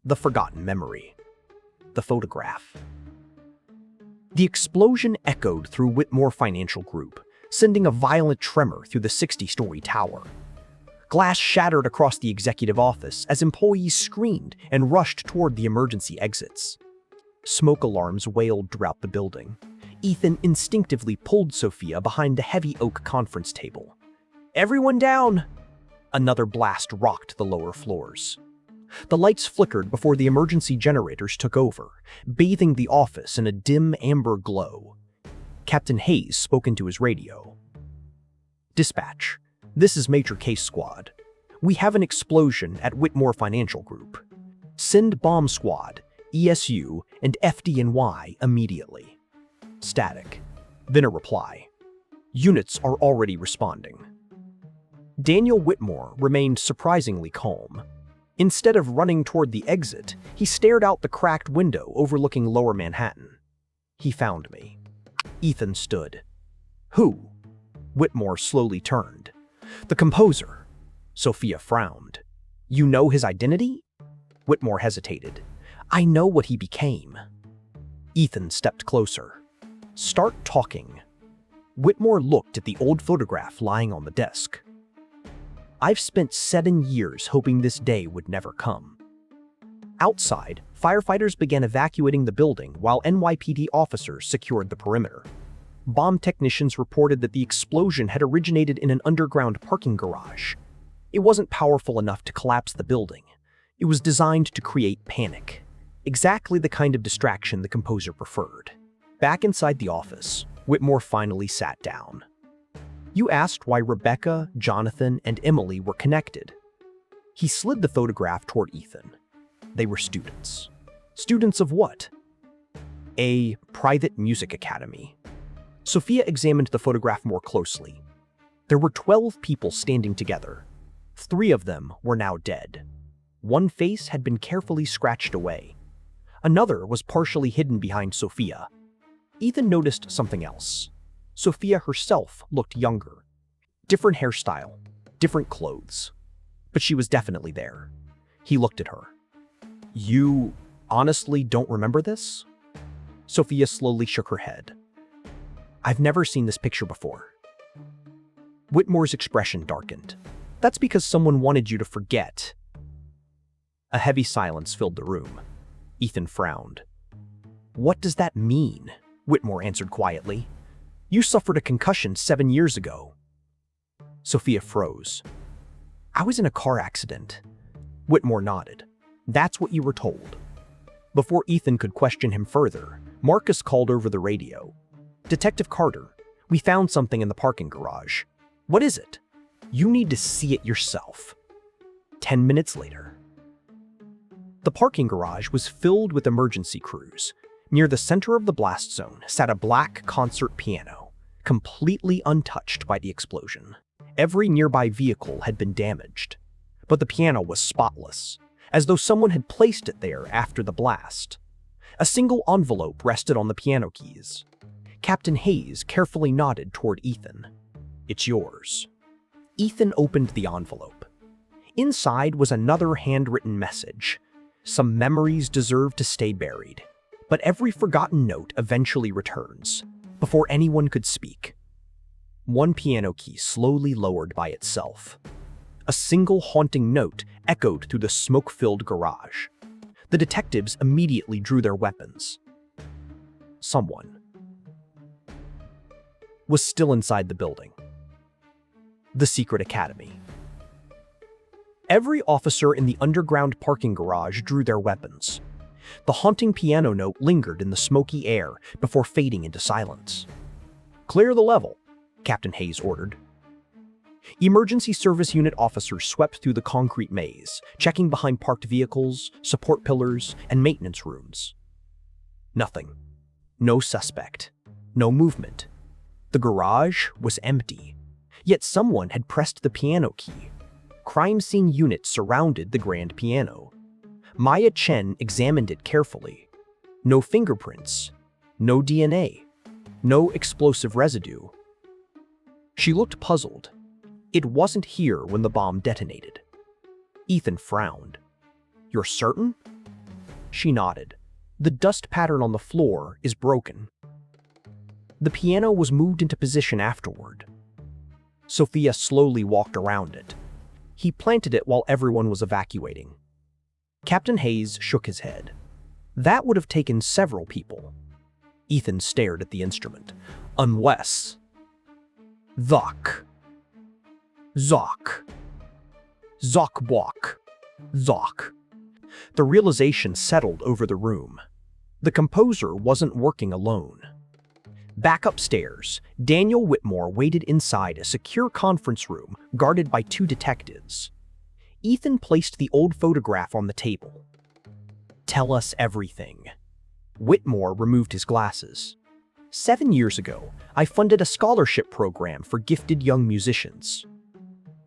The forgotten memory. The photograph. The explosion echoed through Whitmore Financial Group, sending a violent tremor through the 60-story tower. Glass shattered across the executive office as employees screamed and rushed toward the emergency exits. Smoke alarms wailed throughout the building. Ethan instinctively pulled Sophia behind the heavy oak conference table. "Everyone down!" Another blast rocked the lower floors. The lights flickered before the emergency generators took over, bathing the office in a dim amber glow. Captain Hayes spoke into his radio. "Dispatch, this is Major Case Squad. We have an explosion at Whitmore Financial Group. Send bomb squad, ESU, and FDNY immediately." Static. Then a reply. "Units are already responding." Daniel Whitmore remained surprisingly calm. Instead of running toward the exit, he stared out the cracked window overlooking Lower Manhattan. "He found me." Ethan stood. "Who?" Whitmore slowly turned. "The composer." Sophia frowned. "You know his identity?" Whitmore hesitated. "I know what he became." Ethan stepped closer. "Start talking." Whitmore looked at the old photograph lying on the desk. "I've spent 7 years hoping this day would never come." Outside, firefighters began evacuating the building while NYPD officers secured the perimeter. Bomb technicians reported that the explosion had originated in an underground parking garage. It wasn't powerful enough to collapse the building. It was designed to create panic. Exactly the kind of distraction the composer preferred. Back inside the office, Whitmore finally sat down. "You asked why Rebecca, Jonathan, and Emily were connected." He slid the photograph toward Ethan. "They were students." "Students of what?" "A private music academy." Sophia examined the photograph more closely. There were 12 people standing together. 3 of them were now dead. One face had been carefully scratched away. Another was partially hidden behind Sophia. Ethan noticed something else. Sophia herself looked younger. Different hairstyle, different clothes. But she was definitely there. He looked at her. "You honestly don't remember this?" Sophia slowly shook her head. "I've never seen this picture before." Whitmore's expression darkened. "That's because someone wanted you to forget." A heavy silence filled the room. Ethan frowned. "What does that mean?" Whitmore answered quietly. "You suffered a concussion 7 years ago." Sophia froze. "I was in a car accident." Whitmore nodded. "That's what you were told." Before Ethan could question him further, Marcus called over the radio. "Detective Carter, we found something in the parking garage." "What is it?" "You need to see it yourself." 10 minutes later. The parking garage was filled with emergency crews. Near the center of the blast zone sat a black concert piano, completely untouched by the explosion. Every nearby vehicle had been damaged, but the piano was spotless, as though someone had placed it there after the blast. A single envelope rested on the piano keys. Captain Hayes carefully nodded toward Ethan. "It's yours." Ethan opened the envelope. Inside was another handwritten message. Some memories deserve to stay buried, but every forgotten note eventually returns, before anyone could speak. One piano key slowly lowered by itself. A single haunting note echoed through the smoke-filled garage. The detectives immediately drew their weapons. Someone was still inside the building. The secret academy. Every officer in the underground parking garage drew their weapons. The haunting piano note lingered in the smoky air before fading into silence. "Clear the level," Captain Hayes ordered. Emergency service unit officers swept through the concrete maze, checking behind parked vehicles, support pillars, and maintenance rooms. Nothing. No suspect. No movement. The garage was empty. Yet someone had pressed the piano key. Crime scene units surrounded the grand piano. Maya Chen examined it carefully. No fingerprints. No DNA. No explosive residue. She looked puzzled. It wasn't here when the bomb detonated. Ethan frowned. "You're certain?" She nodded. The dust pattern on the floor is broken. The piano was moved into position afterward. Sophia slowly walked around it. He planted it while everyone was evacuating. Captain Hayes shook his head. That would have taken several people. Ethan stared at the instrument. Unless... Zock. Zock. Zock-walk. Zock. The realization settled over the room. The composer wasn't working alone. Back upstairs, Daniel Whitmore waited inside a secure conference room guarded by 2 detectives. Ethan placed the old photograph on the table. Tell us everything. Whitmore removed his glasses. 7 years ago, I funded a scholarship program for gifted young musicians.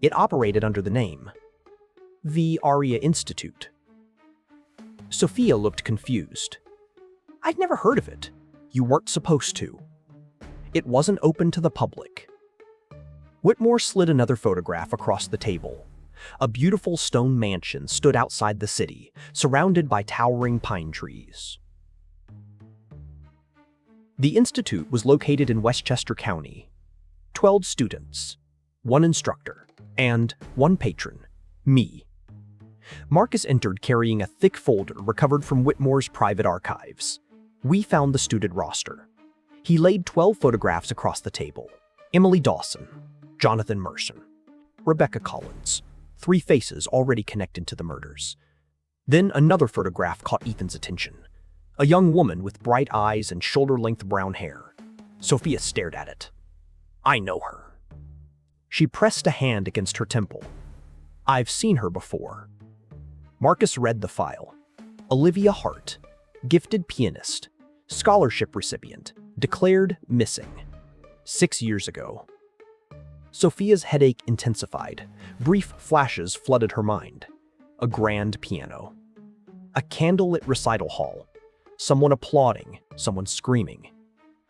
It operated under the name the Aria Institute. Sophia looked confused. I'd never heard of it. You weren't supposed to. It wasn't open to the public. Whitmore slid another photograph across the table. A beautiful stone mansion stood outside the city, surrounded by towering pine trees. The institute was located in Westchester County. 12 students, 1 instructor, and 1 patron, me. Marcus entered carrying a thick folder recovered from Whitmore's private archives. We found the student roster. He laid 12 photographs across the table. Emily Dawson, Jonathan Mercer, Rebecca Collins, 3 faces already connected to the murders. Then another photograph caught Ethan's attention. A young woman with bright eyes and shoulder-length brown hair. Sophia stared at it. I know her. She pressed a hand against her temple. I've seen her before. Marcus read the file. Olivia Hart, gifted pianist, scholarship recipient, declared missing. 6 years ago. Sophia's headache intensified. Brief flashes flooded her mind. A grand piano. A candlelit recital hall. Someone applauding, someone screaming.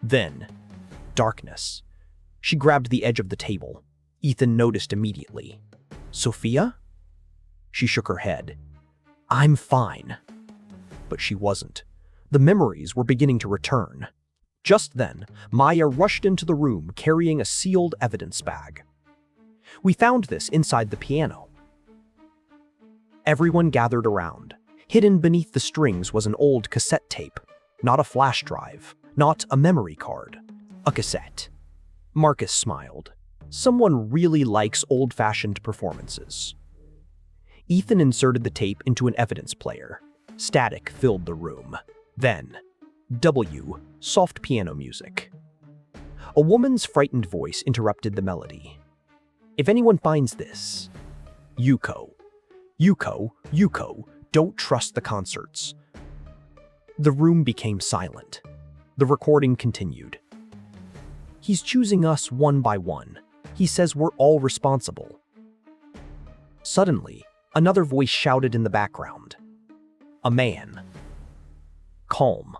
Then, darkness. She grabbed the edge of the table. Ethan noticed immediately. Sophia? She shook her head. I'm fine. But she wasn't. The memories were beginning to return. Just then, Maya rushed into the room carrying a sealed evidence bag. We found this inside the piano. Everyone gathered around. Hidden beneath the strings was an old cassette tape. Not a flash drive, not a memory card. A cassette. Marcus smiled. Someone really likes old-fashioned performances. Ethan inserted the tape into an evidence player. Static filled the room. Then, soft piano music. A woman's frightened voice interrupted the melody. If anyone finds this, Yuko, don't trust the concerts. The room became silent. The recording continued. He's choosing us one by one. He says we're all responsible. Suddenly, another voice shouted in the background. A man. Calm.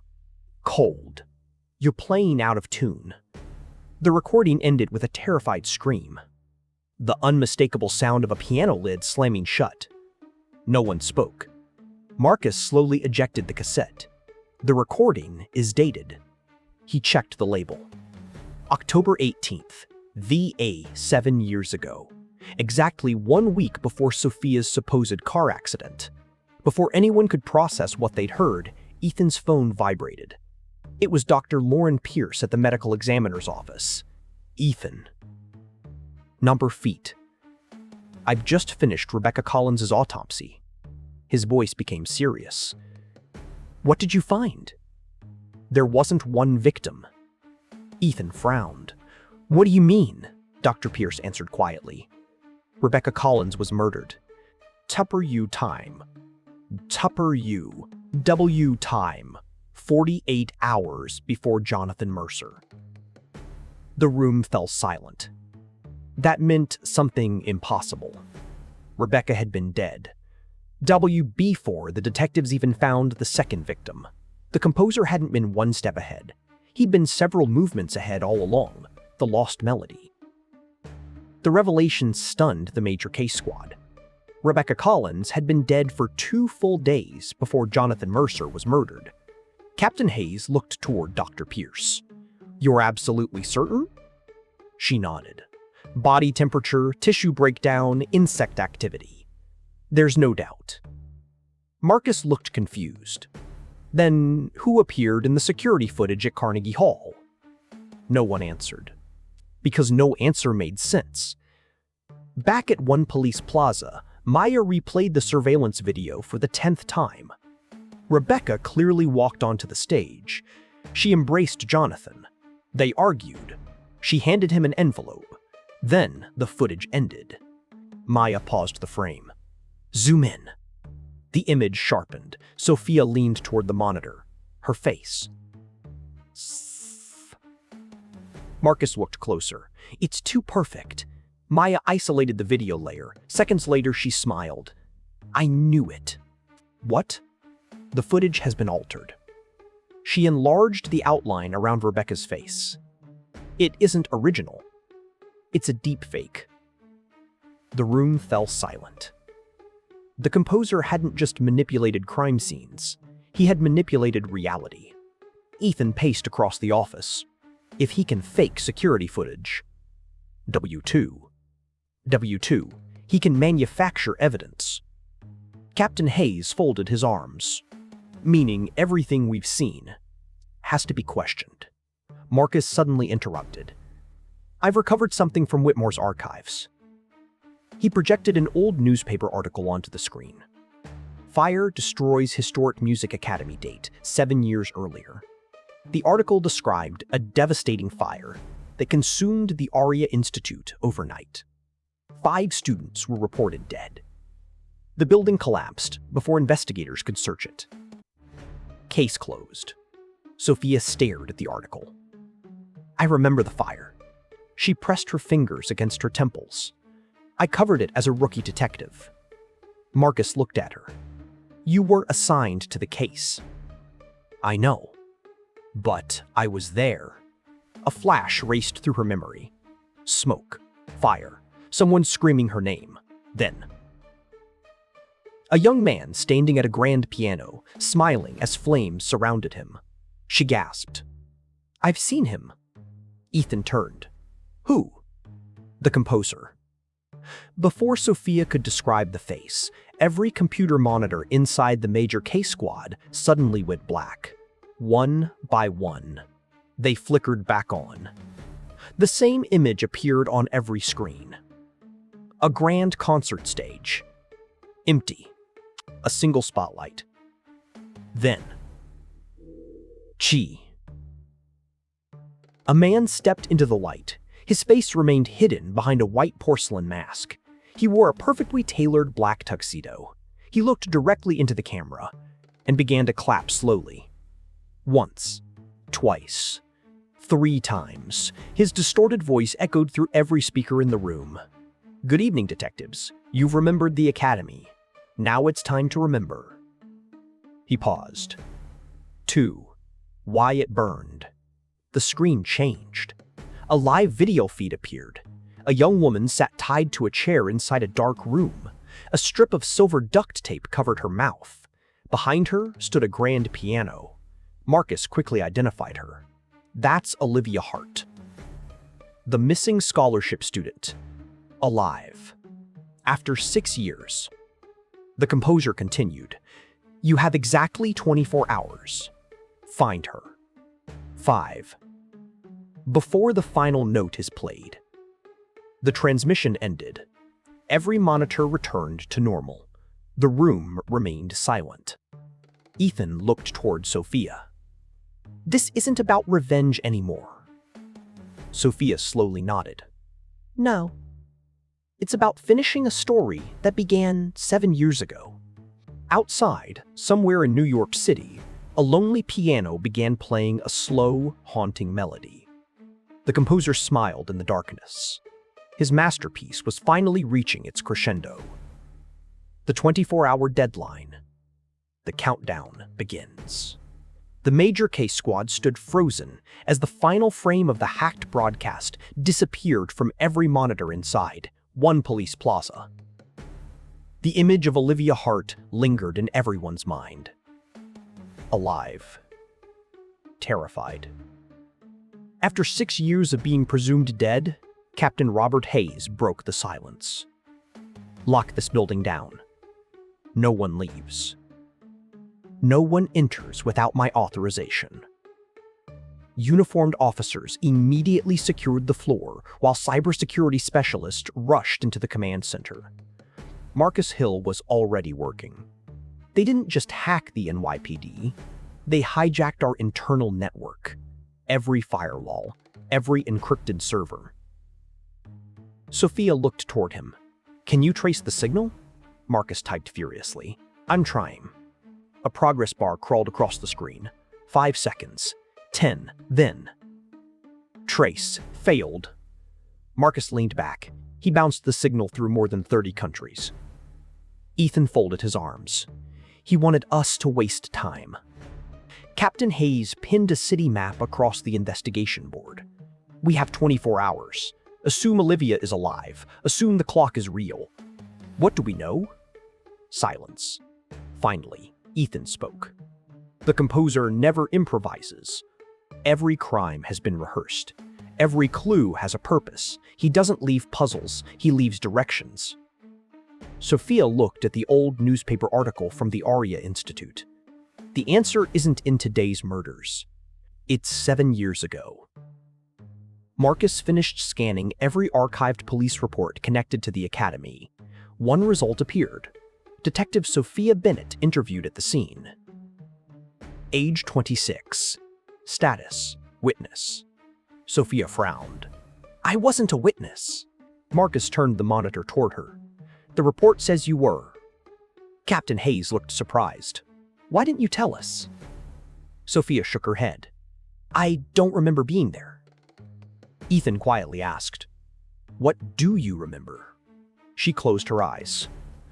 Cold. You're playing out of tune. The recording ended with a terrified scream. The unmistakable sound of a piano lid slamming shut. No one spoke. Marcus slowly ejected the cassette. The recording is dated. He checked the label. October 18th, VA 7 years ago. Exactly 1 week before Sophia's supposed car accident. Before anyone could process what they'd heard, Ethan's phone vibrated. It was Dr. Lauren Pierce at the medical examiner's office. Ethan. Number feet. I've just finished Rebecca Collins' autopsy. His voice became serious. What did you find? There wasn't one victim. Ethan frowned. What do you mean? Dr. Pierce answered quietly. Rebecca Collins was murdered. Tupper U time. 48 hours before Jonathan Mercer. The room fell silent. That meant something impossible. Rebecca had been dead. before the detectives even found the second victim. The composer hadn't been one step ahead. He'd been several movements ahead all along, the lost melody. The revelation stunned the major case squad. Rebecca Collins had been dead for 2 full days before Jonathan Mercer was murdered. Captain Hayes looked toward Dr. Pierce. "You're absolutely certain?" She nodded. "Body temperature, tissue breakdown, insect activity. There's no doubt." Marcus looked confused. "Then who appeared in the security footage at Carnegie Hall?" No one answered. Because no answer made sense. Back at One Police Plaza, Maya replayed the surveillance video for the 10th time. Rebecca clearly walked onto the stage. She embraced Jonathan. They argued. She handed him an envelope. Then the footage ended. Maya paused the frame. "Zoom in." The image sharpened. Sophia leaned toward the monitor. Her face. Marcus looked closer. "It's too perfect." Maya isolated the video layer. Seconds later, she smiled. "I knew it." "What?" "The footage has been altered." She enlarged the outline around Rebecca's face. "It isn't original. It's a deep fake." The room fell silent. The composer hadn't just manipulated crime scenes. He had manipulated reality. Ethan paced across the office. If he can fake security footage, W2, he can manufacture evidence. Captain Hayes folded his arms, meaning everything we've seen has to be questioned. Marcus suddenly interrupted. "I've recovered something from Whitmore's archives." He projected an old newspaper article onto the screen. "Fire destroys Historic Music Academy date 7 years earlier." The article described a devastating fire that consumed the Aria Institute overnight. 5 students were reported dead. The building collapsed before investigators could search it. Case closed. Sophia stared at the article. "I remember the fire." She pressed her fingers against her temples. "I covered it as a rookie detective." Marcus looked at her. "You were assigned to the case." "I know. But I was there." A flash raced through her memory. Smoke, fire, someone screaming her name. Then a young man standing at a grand piano, smiling as flames surrounded him. She gasped. "I've seen him." Ethan turned. "Who?" "The composer." Before Sophia could describe the face, every computer monitor inside the major case squad suddenly went black. One by one, they flickered back on. The same image appeared on every screen. A grand concert stage. Empty. A single spotlight. Then, Chi. A man stepped into the light. His face remained hidden behind a white porcelain mask. He wore a perfectly tailored black tuxedo. He looked directly into the camera and began to clap slowly. Once, twice, 3 times. His distorted voice echoed through every speaker in the room. "Good evening, detectives. You've remembered the academy. Now it's time to remember." He paused. 2. Why it burned. The screen changed. A live video feed appeared. A young woman sat tied to a chair inside a dark room. A strip of silver duct tape covered her mouth. Behind her stood a grand piano. Marcus quickly identified her. That's Olivia Hart, the missing scholarship student, alive. After 6 years. The composer continued. "You have exactly 24 hours. Find her." 5. Before the final note is played. The transmission ended. Every monitor returned to normal. The room remained silent. Ethan looked toward Sophia. "This isn't about revenge anymore." Sophia slowly nodded. "No. It's about finishing a story that began 7 years ago." Outside, somewhere in New York City, a lonely piano began playing a slow, haunting melody. The composer smiled in the darkness. His masterpiece was finally reaching its crescendo. The 24-hour deadline. The countdown begins. The major case squad stood frozen as the final frame of the hacked broadcast disappeared from every monitor inside One Police Plaza. The image of Olivia Hart lingered in everyone's mind. Alive. Terrified. After 6 years of being presumed dead, Captain Robert Hayes broke the silence. Lock this building down. No one leaves. No one enters without my authorization. Uniformed officers immediately secured the floor while cybersecurity specialists rushed into the command center. Marcus Hill was already working. They didn't just hack the NYPD, they hijacked our internal network, every firewall, every encrypted server. Sophia looked toward him. "Can you trace the signal?" Marcus typed furiously. "I'm trying." A progress bar crawled across the screen. 5 seconds. 10. Then. Trace. Failed. Marcus leaned back. He bounced the signal through more than 30 countries. Ethan folded his arms. He wanted us to waste time. Captain Hayes pinned a city map across the investigation board. "We have 24 hours. Assume Olivia is alive. Assume the clock is real. What do we know?" Silence. Finally, Ethan spoke. "The composer never improvises. Every crime has been rehearsed. Every clue has a purpose. He doesn't leave puzzles, he leaves directions." Sophia looked at the old newspaper article from the Aria Institute. The answer isn't in today's murders. It's 7 years ago. Marcus finished scanning every archived police report connected to the academy. One result appeared. Detective Sophia Bennett interviewed at the scene. Age 26. Status: witness. Sophia frowned. "I wasn't a witness." Marcus turned the monitor toward her. "The report says you were." Captain Hayes looked surprised. "Why didn't you tell us?" Sophia shook her head. "I don't remember being there." Ethan quietly asked, "What do you remember?" She closed her eyes.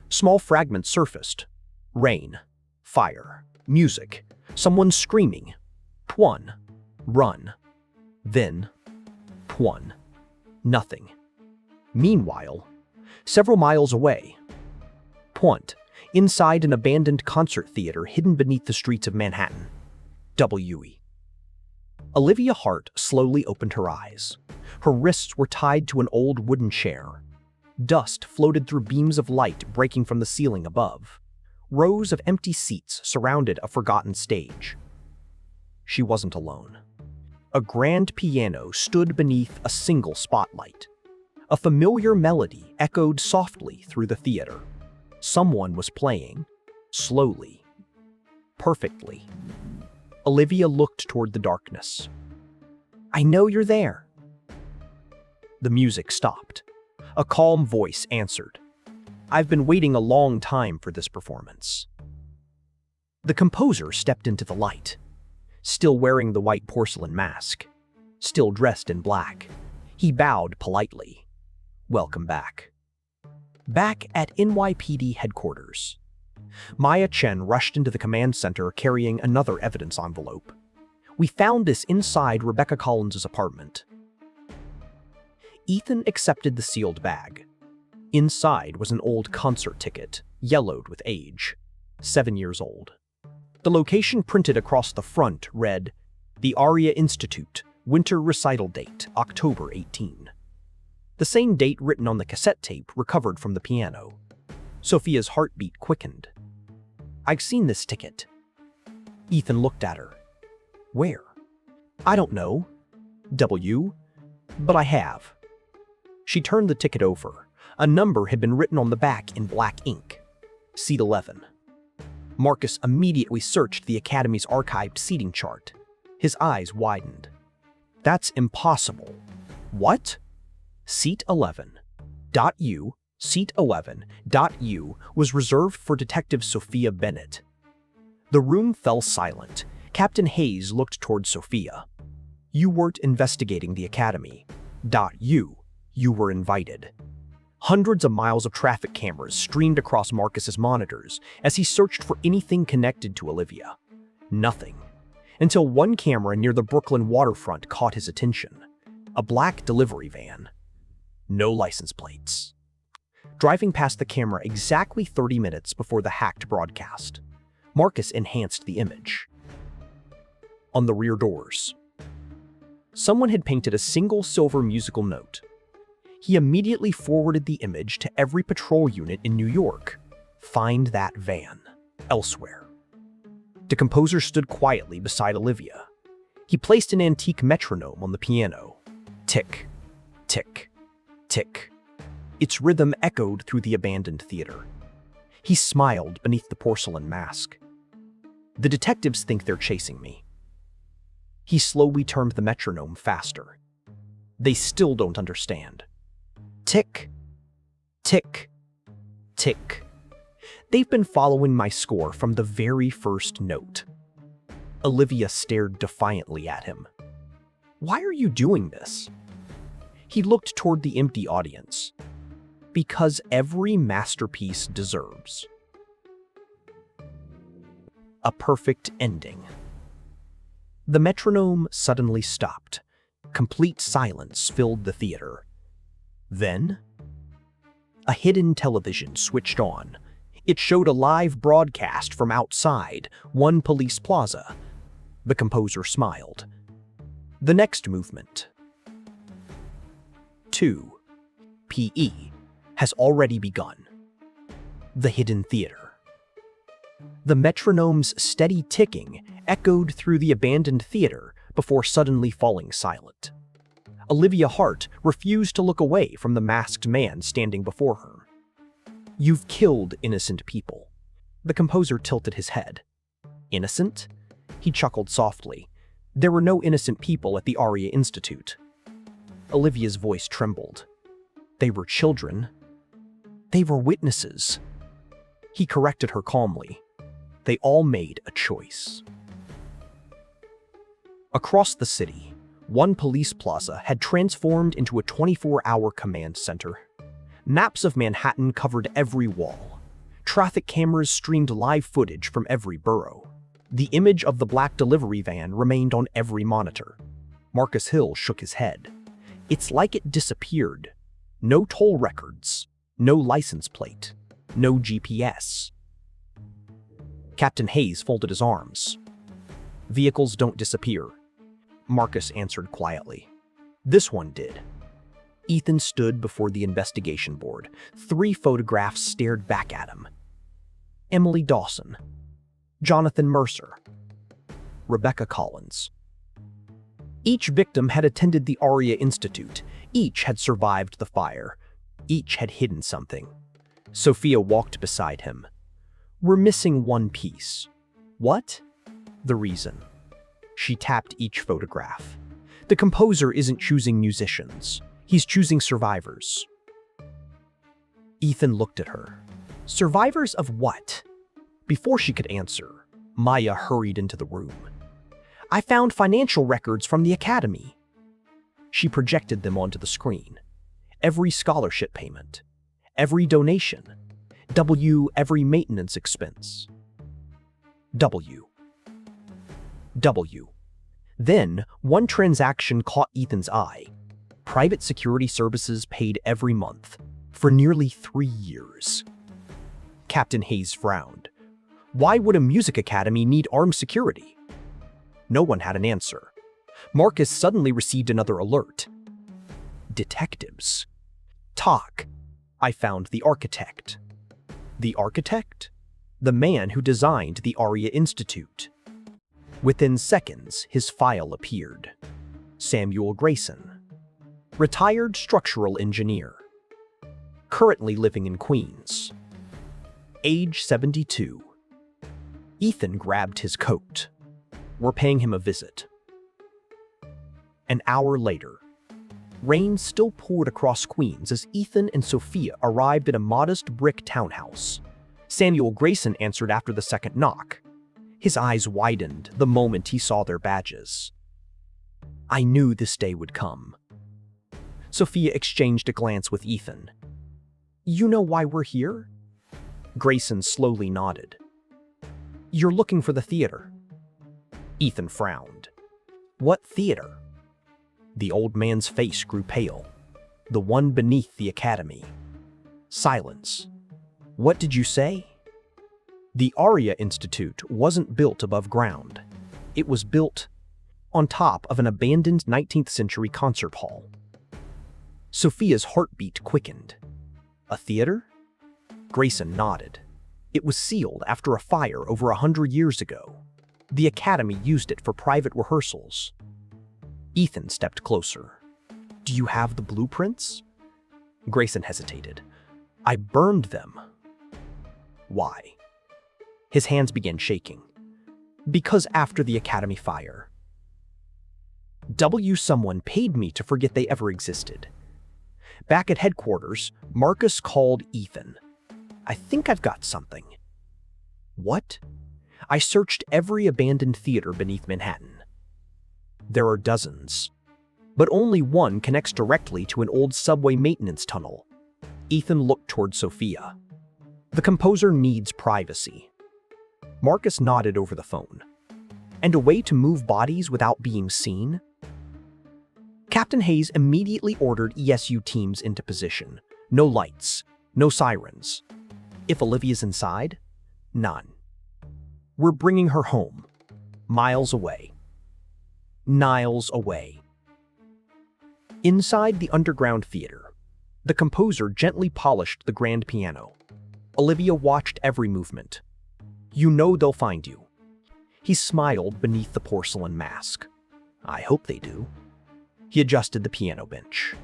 Small fragments surfaced. Rain, fire, music, someone screaming. Pwan. Run. Then, Pwan. Nothing. Meanwhile, several miles away, Pwant, inside an abandoned concert theater hidden beneath the streets of Manhattan. W.E. Olivia Hart slowly opened her eyes. Her wrists were tied to an old wooden chair. Dust floated through beams of light breaking from the ceiling above. Rows of empty seats surrounded a forgotten stage. She wasn't alone. A grand piano stood beneath a single spotlight. A familiar melody echoed softly through the theater. Someone was playing, slowly, perfectly. Olivia looked toward the darkness. "I know you're there." The music stopped. A calm voice answered. "I've been waiting a long time for this performance." The composer stepped into the light, still wearing the white porcelain mask, still dressed in black. He bowed politely. "Welcome back." Back at NYPD headquarters, Maya Chen rushed into the command center carrying another evidence envelope. "We found this inside Rebecca Collins' apartment." Ethan accepted the sealed bag. Inside was an old concert ticket, yellowed with age, 7 years old. The location printed across the front read, "The Aria Institute, Winter Recital Date, October 18. The same date written on the cassette tape recovered from the piano. Sophia's heartbeat quickened. "I've seen this ticket." Ethan looked at her. "Where?" "I don't know. But I have." She turned the ticket over. A number had been written on the back in black ink. Seat 11. Marcus immediately searched the Academy's archived seating chart. His eyes widened. "That's impossible." "What?" Seat 11.U, Seat 11.U was reserved for Detective Sophia Bennett. The room fell silent. Captain Hayes looked toward Sophia. "You weren't investigating the Academy. You were invited." Hundreds of miles of traffic cameras streamed across Marcus's monitors as he searched for anything connected to Olivia. Nothing. Until one camera near the Brooklyn waterfront caught his attention. A black delivery van. No license plates. Driving past the camera exactly 30 minutes before the hacked broadcast, Marcus enhanced the image. On the rear doors, someone had painted a single silver musical note. He immediately forwarded the image to every patrol unit in New York. Find that van elsewhere. The composer stood quietly beside Olivia. He placed an antique metronome on the piano. Tick, tick, tick. Its rhythm echoed through the abandoned theater. He smiled beneath the porcelain mask. The detectives think they're chasing me. He slowly turned the metronome faster. They still don't understand. Tick, tick, tick. They've been following my score from the very first note. Olivia stared defiantly at him. Why are you doing this? He looked toward the empty audience. Because every masterpiece deserves a perfect ending. The metronome suddenly stopped. Complete silence filled the theater. Then, a hidden television switched on. It showed a live broadcast from outside One Police Plaza. The composer smiled. The next movement, 2 PE, has already begun. The hidden theater. The metronome's steady ticking echoed through the abandoned theater before suddenly falling silent. Olivia Hart refused to look away from the masked man standing before her. You've killed innocent people. The composer tilted his head. Innocent? He chuckled softly. There were no innocent people at the Aria Institute. Olivia's voice trembled. They were children. They were witnesses. He corrected her calmly. They all made a choice. Across the city, One Police Plaza had transformed into a 24-hour command center. Maps of Manhattan covered every wall. Traffic cameras streamed live footage from every borough. The image of the black delivery van remained on every monitor. Marcus Hill shook his head. It's like it disappeared. No toll records, no license plate, no GPS. Captain Hayes folded his arms. Vehicles don't disappear, Marcus answered quietly. This one did. Ethan stood before the investigation board. 3 photographs stared back at him. Emily Dawson, Jonathan Mercer, Rebecca Collins. Each victim had attended the Aria Institute. Each had survived the fire. Each had hidden something. Sophia walked beside him. We're missing one piece. What? The reason. She tapped each photograph. The composer isn't choosing musicians. He's choosing survivors. Ethan looked at her. Survivors of what? Before she could answer, Maya hurried into the room. I found financial records from the academy. She projected them onto the screen. Every scholarship payment, every donation, every maintenance expense. W. Then, one transaction caught Ethan's eye. Private security services paid every month for nearly 3 years. Captain Hayes frowned. Why would a music academy need armed security? No one had an answer. Marcus suddenly received another alert. Detectives. Talk. I found the architect. The architect? The man who designed the Aria Institute. Within seconds, his file appeared. Samuel Grayson. Retired structural engineer. Currently living in Queens. Age 72. Ethan grabbed his coat. We're paying him a visit. An hour later, rain still poured across Queens as Ethan and Sophia arrived at a modest brick townhouse. Samuel Grayson answered after the second knock. His eyes widened the moment he saw their badges. I knew this day would come. Sophia exchanged a glance with Ethan. You know why we're here? Grayson slowly nodded. You're looking for the theater. Ethan frowned. What theater? The old man's face grew pale. The one beneath the academy. Silence. What did you say? The Aria Institute wasn't built above ground. It was built on top of an abandoned 19th century concert hall. Sophia's heartbeat quickened. A theater? Grayson nodded. It was sealed after a fire over 100 years ago. The academy used it for private rehearsals. Ethan stepped closer. Do you have the blueprints? Grayson hesitated. I burned them. Why? His hands began shaking. Because after the academy fire, someone paid me to forget they ever existed. Back at headquarters, Marcus called Ethan. I think I've got something. What? I searched every abandoned theater beneath Manhattan. There are dozens, but only one connects directly to an old subway maintenance tunnel. Ethan looked toward Sophia. The composer needs privacy. Marcus nodded over the phone. And a way to move bodies without being seen? Captain Hayes immediately ordered ESU teams into position. No lights, no sirens. If Olivia's inside, none. We're bringing her home. Miles away. Miles away. Inside the underground theater, the composer gently polished the grand piano. Olivia watched every movement. You know they'll find you. He smiled beneath the porcelain mask. I hope they do. He adjusted the piano bench.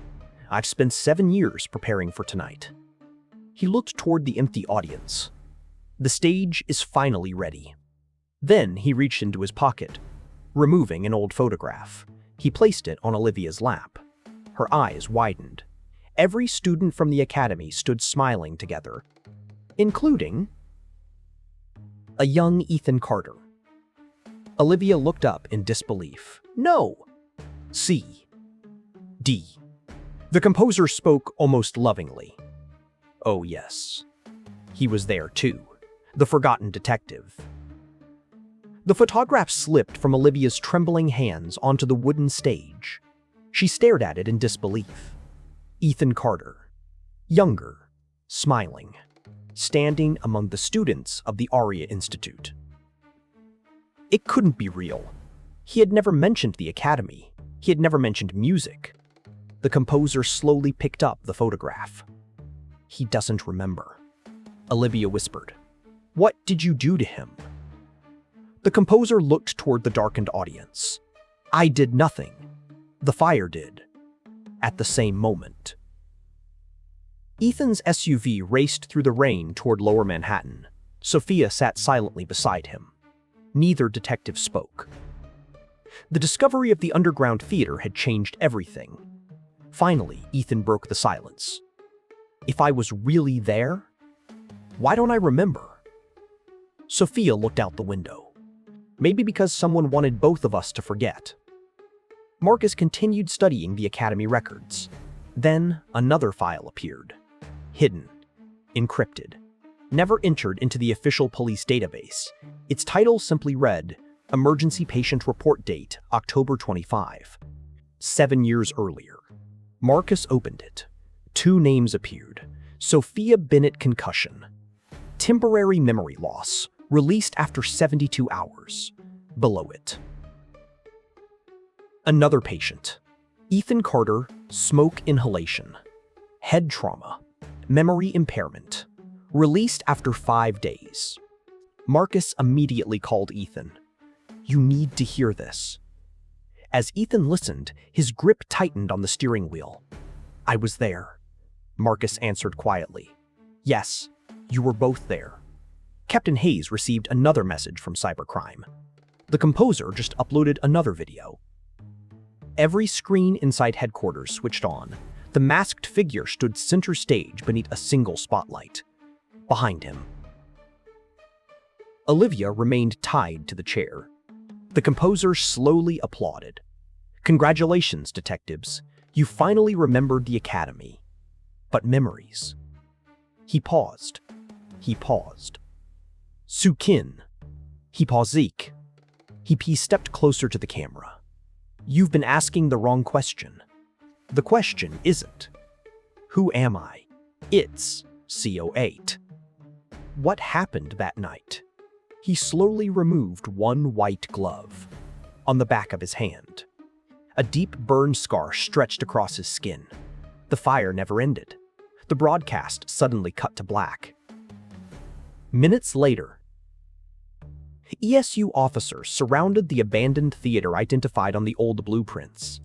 I've spent 7 years preparing for tonight. He looked toward the empty audience. The stage is finally ready. Then he reached into his pocket, removing an old photograph. He placed it on Olivia's lap. Her eyes widened. Every student from the academy stood smiling together, including a young Ethan Carter. Olivia looked up in disbelief. No. C. D. The composer spoke almost lovingly. Oh yes. He was there too. The forgotten detective. The photograph slipped from Olivia's trembling hands onto the wooden stage. She stared at it in disbelief. Ethan Carter. Younger. Smiling. Standing among the students of the Aria Institute. It couldn't be real. He had never mentioned the academy. He had never mentioned music. The composer slowly picked up the photograph. He doesn't remember. Olivia whispered. What did you do to him? The composer looked toward the darkened audience. I did nothing. The fire did. At the same moment. Ethan's SUV raced through the rain toward Lower Manhattan. Sophia sat silently beside him. Neither detective spoke. The discovery of the underground theater had changed everything. Finally, Ethan broke the silence. If I was really there, why don't I remember? Sophia looked out the window. Maybe because someone wanted both of us to forget. Marcus continued studying the academy records. Then another file appeared. Hidden. Encrypted. Never entered into the official police database. Its title simply read, Emergency Patient Report Date, October 25. 7 years earlier. Marcus opened it. 2 names appeared. Sophia Bennett concussion. Temporary memory loss. Released after 72 hours. Below it. Another patient. Ethan Carter, smoke inhalation. Head trauma. Memory impairment. Released after 5 days. Marcus immediately called Ethan. You need to hear this. As Ethan listened, his grip tightened on the steering wheel. I was there. Marcus answered quietly. Yes, you were both there. Captain Hayes received another message from cybercrime. The composer just uploaded another video. Every screen inside headquarters switched on. The masked figure stood center stage beneath a single spotlight. Behind him. Olivia remained tied to the chair. The composer slowly applauded. Congratulations, detectives. You finally remembered the academy. But memories. He paused. He paused. Sukin. He pauzik. He stepped closer to the camera. You've been asking the wrong question. The question isn't, who am I? It's, CO8. What happened that night? He slowly removed one white glove. On the back of his hand, a deep burn scar stretched across his skin. The fire never ended. The broadcast suddenly cut to black. Minutes later, ESU officers surrounded the abandoned theater identified on the old blueprints.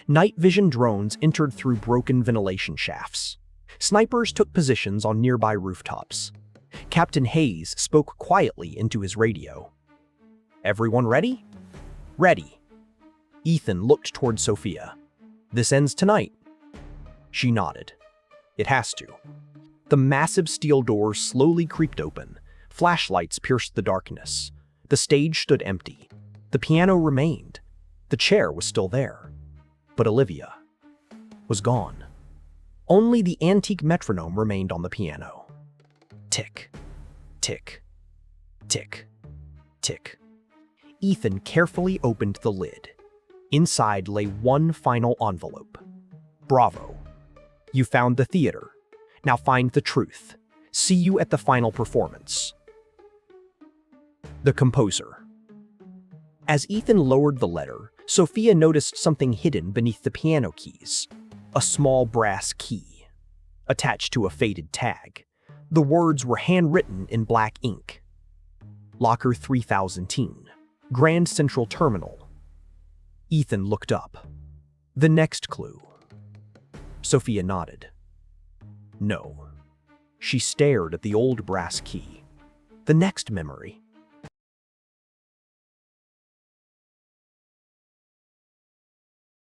Night vision drones entered through broken ventilation shafts. Snipers took positions on nearby rooftops. Captain Hayes spoke quietly into his radio. "Everyone ready?" "Ready." Ethan looked toward Sophia. "This ends tonight." She nodded. "It has to." The massive steel doors slowly creaked open. Flashlights pierced the darkness. The stage stood empty. The piano remained. The chair was still there. But Olivia was gone. Only the antique metronome remained on the piano. Tick, tick, tick, tick. Ethan carefully opened the lid. Inside lay one final envelope. "Bravo. You found the theater. Now find the truth. See you at the final performance." The composer. As Ethan lowered the letter, Sophia noticed something hidden beneath the piano keys. A small brass key, attached to a faded tag. The words were handwritten in black ink. Locker 3010, Grand Central Terminal. Ethan looked up. "The next clue." Sophia nodded. "No." She stared at the old brass key. "The next memory."